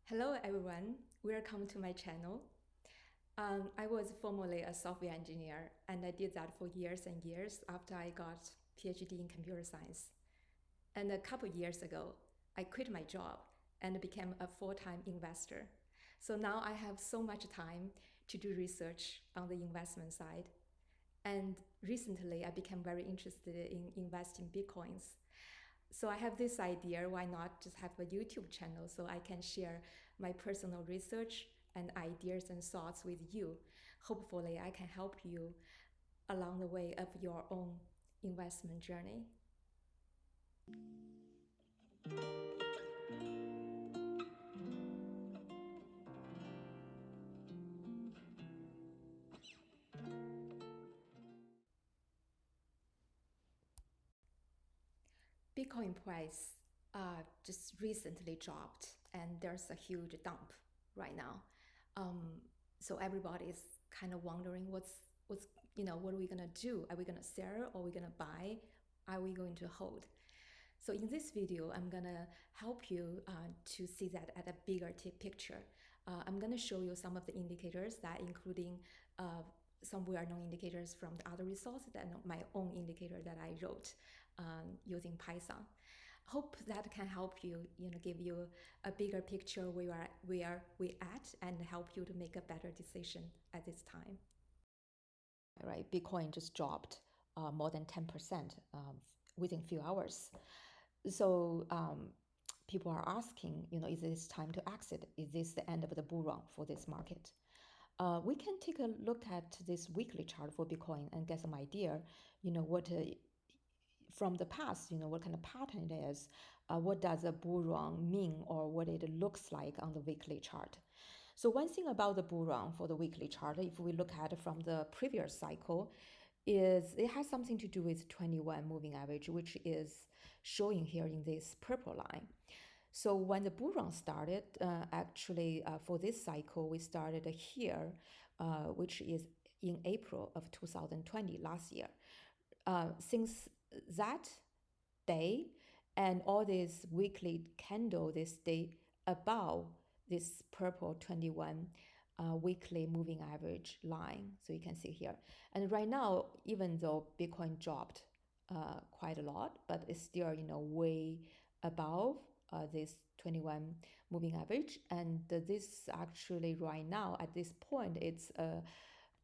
Hello everyone, welcome to my channel. I was formerly a software engineer and I did that for years and years after I got PhD in computer science. And a couple years ago, I quit my job and became a full-time investor. So now I have so much time to do research on the investment side. And recently I became very interested in investing Bitcoins. So I have this idea, why not just have a YouTube channel so I can share my personal research and ideas and thoughts with you. Hopefully I can help you along the way of your own investment journey. Bitcoin price just recently dropped and there's a huge dump right now. So everybody's kind of wondering what are we gonna do? Are we gonna sell or are we gonna buy? Are we going to hold? So in this video, I'm gonna help you to see that at a bigger picture. I'm gonna show you some of the indicators that including some well-known indicators from the other resources and my own indicator that I wrote using Python. Hope that can help you, give you a bigger picture where we at and help you to make a better decision at this time. Right, Bitcoin just dropped more than 10% within a few hours. So people are asking, is this time to exit? Is this the end of the bull run for this market? We can take a look at this weekly chart for Bitcoin and get some idea, what from the past, what kind of pattern it is, what does a bull run mean, or what it looks like on the weekly chart. So one thing about the bull run for the weekly chart, if we look at it from the previous cycle, is it has something to do with 21 moving average, which is showing here in this purple line. So when the bull run started, actually for this cycle, we started here, which is in April of 2020, last year. Since that day and all this weekly candle, they stay above this purple 21 weekly moving average line. So you can see here. And right now, even though Bitcoin dropped quite a lot, but it's still, way above this 21 moving average. And this actually right now at this point, it's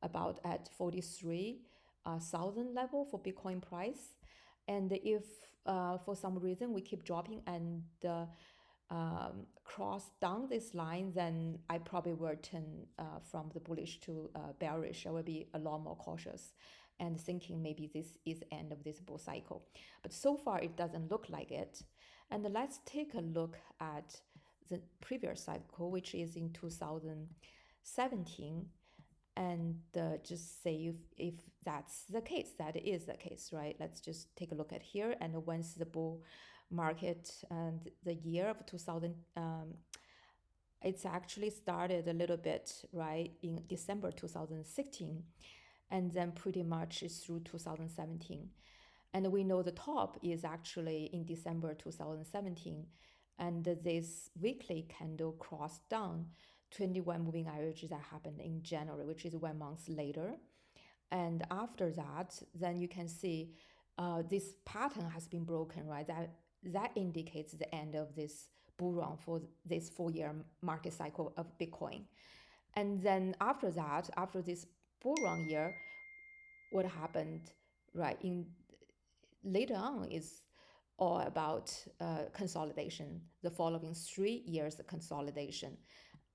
about at 43,000 level for Bitcoin price. And if for some reason we keep dropping and cross down this line, then I probably will turn from the bullish to bearish. I will be a lot more cautious and thinking maybe this is the end of this bull cycle. But so far it doesn't look like it. And let's take a look at the previous cycle, which is in 2017. And just say if that's the case, that is the case, right? Let's just take a look at here. And once the bull market and the year of 2000, it's actually started a little bit, right, in December 2016, and then pretty much is through 2017. And we know the top is actually in December 2017. And this weekly candle crossed down 21 moving averages that happened in January, which is 1 month later. And after that, then you can see this pattern has been broken, right? That indicates the end of this bull run for this 4-year market cycle of Bitcoin. And then after that, after this bull run year, what happened, right, in later on is all about consolidation, the following 3 years of consolidation.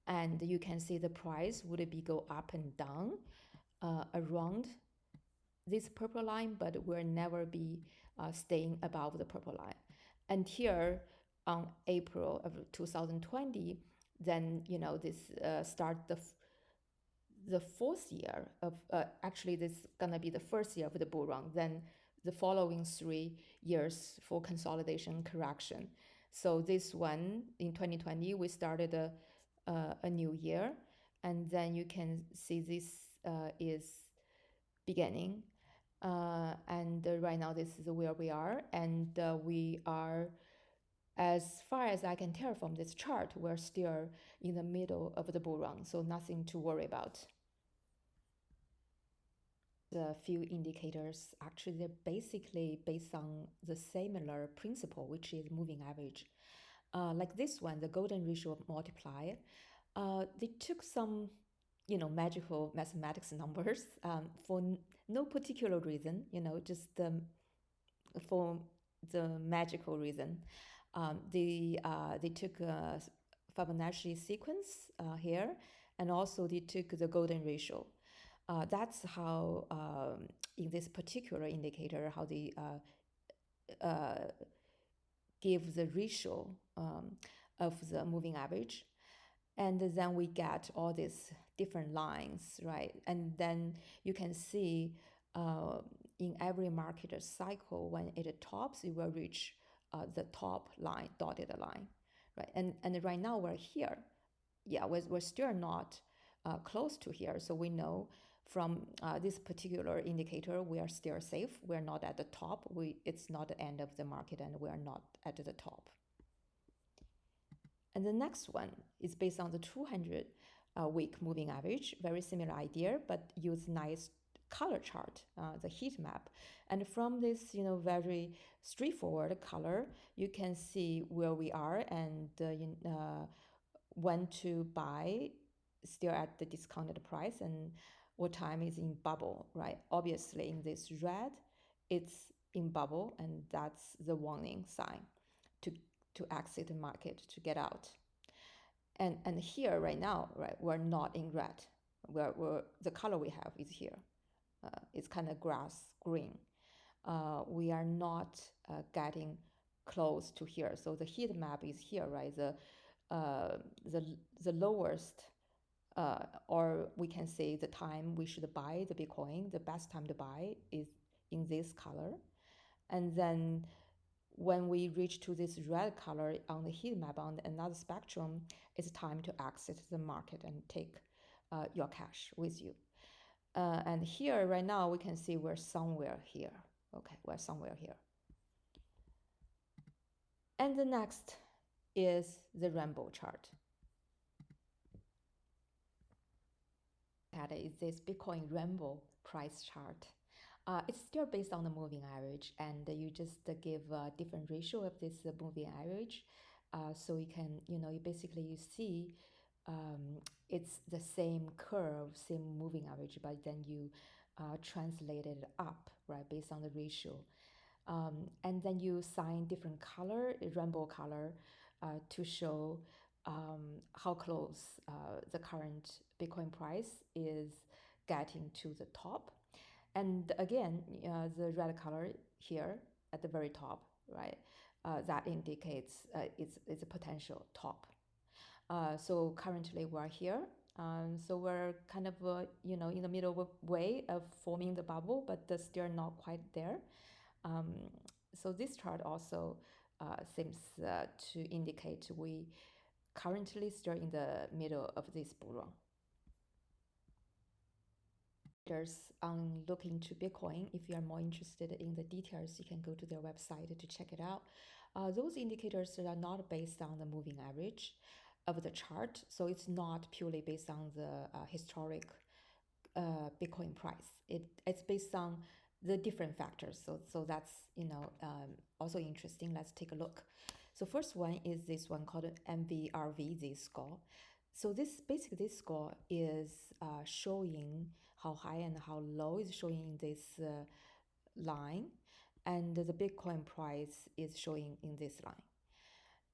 And you can see the price would be go up and down around this purple line, but will never be staying above the purple line. And here on April of 2020, then, this start the 4th year of, actually this is gonna be the 1st year of the bull run, then the following 3 years for consolidation correction. So this one in 2020, we started a new year, and then you can see this is beginning. And right now this is where we are, and we are As far as I can tell from this chart, we're still in the middle of the bull run, so nothing to worry about. The few indicators, actually, they're basically based on the similar principle, which is moving average. Like this one, the golden ratio multiplier, they took some, magical mathematics numbers for no particular reason, just for the magical reason. They took a Fibonacci sequence here, and also they took the golden ratio. That's how, in this particular indicator, how they give the ratio of the moving average. And then we get all these different lines, right? And then you can see in every market cycle, when it tops, it will reach the top line, dotted line, right? And right now we're here. Yeah, we're still not close to here. So we know from this particular indicator, we are still safe. We're not at the top. It's not the end of the market, and we are not at the top. And the next one is based on the 200 week moving average. Very similar idea, but use nice color chart, the heat map. And from this, very straightforward color, you can see where we are and when to buy, still at the discounted price, and what time is in bubble, right? Obviously, in this red, it's in bubble, and that's the warning sign to exit the market, to get out. And here right now, right, we're not in red. We're the color we have is here. It's kind of grass green. We are not getting close to here. So the heat map is here, right? The lowest, or we can say the time we should buy the Bitcoin, the best time to buy is in this color. And then when we reach to this red color on the heat map on another spectrum, it's time to exit the market and take your cash with you. And here right now we can see we're somewhere here. Okay, we're somewhere here. And the next is the Rambo chart. That is this Bitcoin Rambo price chart. It's still based on the moving average, and you just give a different ratio of this moving average. So you can, you basically you see it's the same curve, same moving average, but then you translate it up, right, based on the ratio. And then you assign different color, rainbow color, to show how close the current Bitcoin price is getting to the top. And again, the red color here at the very top, right, that indicates it's a potential top. So currently we're here. So we're kind of, in the middle way of forming the bubble, but still not quite there. So this chart also seems to indicate we currently still in the middle of this bull run. On looking to Bitcoin, if you are more interested in the details, you can go to their website to check it out. Those indicators are not based on the moving average of the chart, so it's not purely based on the historic Bitcoin price. It's based on the different factors. So that's also interesting. Let's take a look. So first one is this one called MVRV, this score. So this score is showing how high and how low is showing in this line, and the Bitcoin price is showing in this line.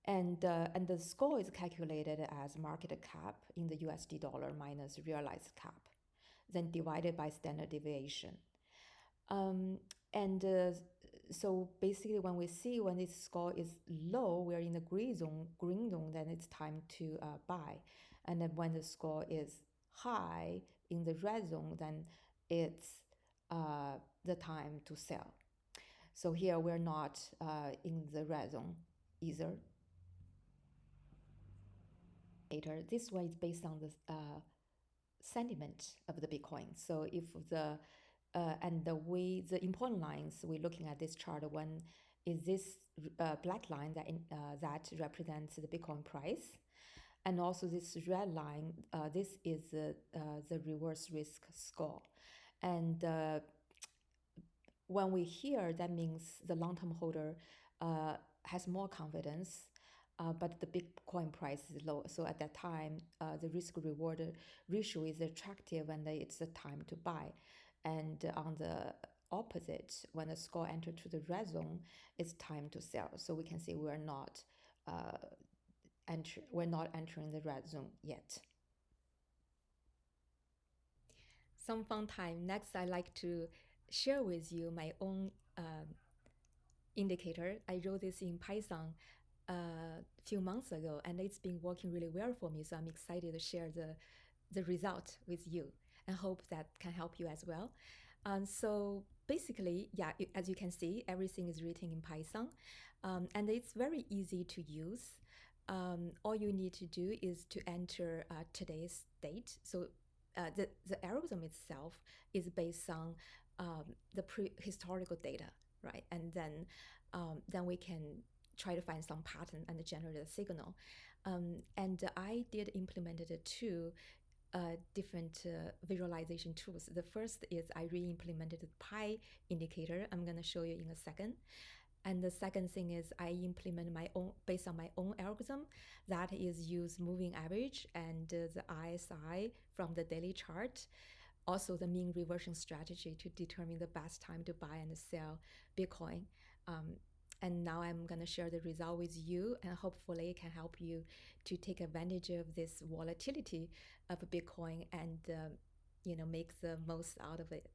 And the score is calculated as market cap in the USD dollar minus realized cap, then divided by standard deviation. So basically when we see when this score is low, we're in the green zone, then it's time to buy. And then when the score is high in the red zone, then it's the time to sell. So here we're not in the red zone either. This one is based on the sentiment of the Bitcoin. So if the important lines we're looking at this chart, when is this black line that represents the Bitcoin price. And also this red line, this is the reverse risk score. And when we hear, that means the long-term holder has more confidence, but the Bitcoin price is low. So at that time, the risk-reward ratio is attractive and it's a time to buy. And on the opposite, when the score enters to the red zone, it's time to sell. So we can see we're not entering the red zone yet. Some fun time. Next, I like to share with you my own indicator. I wrote this in Python a few months ago, and it's been working really well for me. So I'm excited to share the result with you and hope that can help you as well. So basically, yeah, as you can see, everything is written in Python, and it's very easy to use. All you need to do is to enter today's date. So the algorithm itself is based on the historical data, right? And then we can try to find some pattern and generate a signal. And I did implemented two different visualization tools. The first is I re-implemented the pi indicator. I'm going to show you in a second. And the second thing is I implement my own, based on my own algorithm, that is use moving average and the RSI from the daily chart, also the mean reversion strategy to determine the best time to buy and sell Bitcoin. And now I'm going to share the result with you, and hopefully it can help you to take advantage of this volatility of Bitcoin and make the most out of it.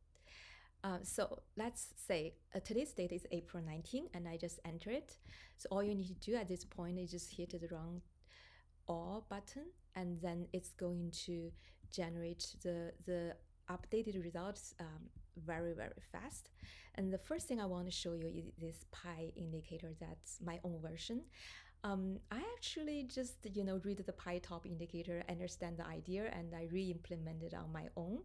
So let's say today's date is April 19, and I just enter it. So all you need to do at this point is just hit the run all button, and then it's going to generate the updated results very, very fast. And the first thing I want to show you is this pi indicator. That's my own version. I actually just read the pi top indicator, understand the idea, and I re-implement it on my own.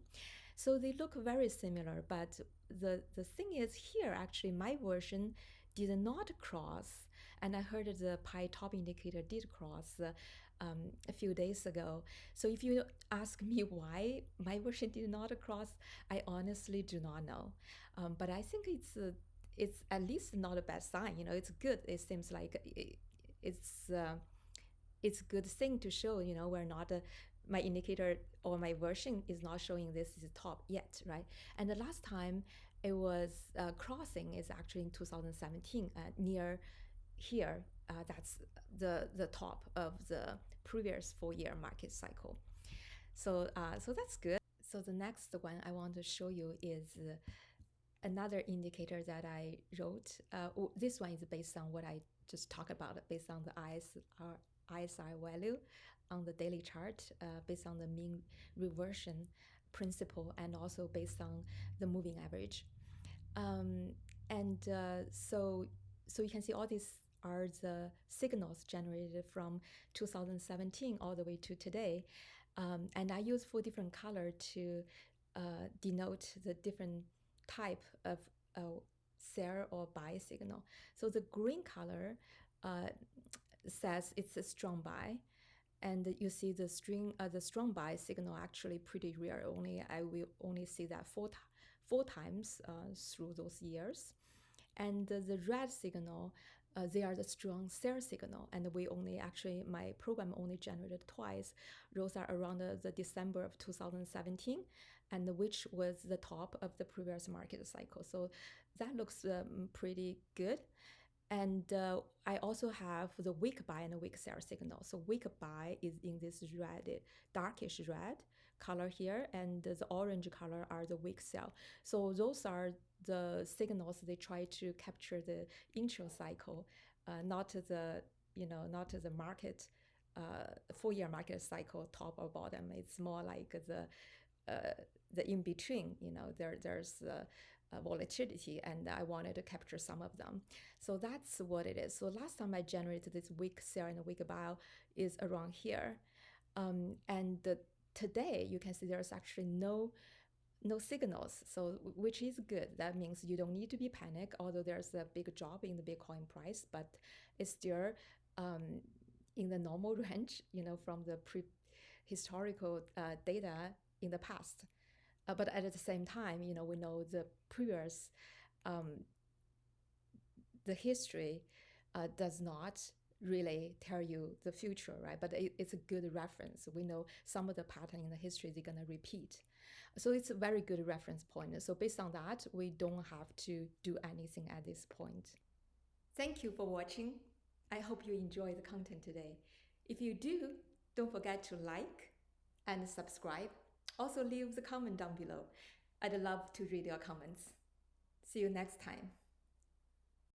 So they look very similar, but the thing is here, actually, my version did not cross, and I heard the pi top indicator did cross a few days ago. So if you ask me why my version did not cross, I honestly do not know. But I think it's at least not a bad sign. It's good. It seems like it's a good thing to show. We're not my indicator or my version is not showing this is top yet, right? And the last time it was crossing is actually in 2017, near here. That's the top of the previous 4-year market cycle. So that's good. So the next one I want to show you is another indicator that I wrote. This one is based on what I just talked about, based on the ISI value on the daily chart, based on the mean reversion principle, and also based on the moving average. So you can see all these are the signals generated from 2017 all the way to today. And I use 4 different colors to denote the different type of sell or buy signal. So the green color says it's a strong buy, and you see the strong buy signal actually pretty rare. I will only see that four times through those years. And the red signal, they are the strong sell signal, and my program only generated twice. Those are around the December of 2017, and which was the top of the previous market cycle. So that looks pretty good. And I also have the weak buy and the weak sell signal. So weak buy is in this red, darkish red color here, and the orange color are the weak sell. So those are the signals they try to capture the intro cycle, not the market, 4-year market cycle top or bottom. It's more like the in between. There's volatility, and I wanted to capture some of them. So that's what it is. So last time I generated this weak sell and weak buy is around here, and today you can see there's actually no no signals, so which is good. That means you don't need to be panicked, although there's a big drop in the Bitcoin price, but it's still in the normal range, from the historical data in the past. But at the same time, we know the previous, the history does not really tell you the future, right? But it's a good reference. We know some of the pattern in the history is going to repeat. So it's a very good reference point. So based on that, we don't have to do anything at this point. Thank you for watching. I hope you enjoy the content today. If you do, don't forget to like and subscribe. Also leave the comment down below. I'd love to read your comments. See you next time.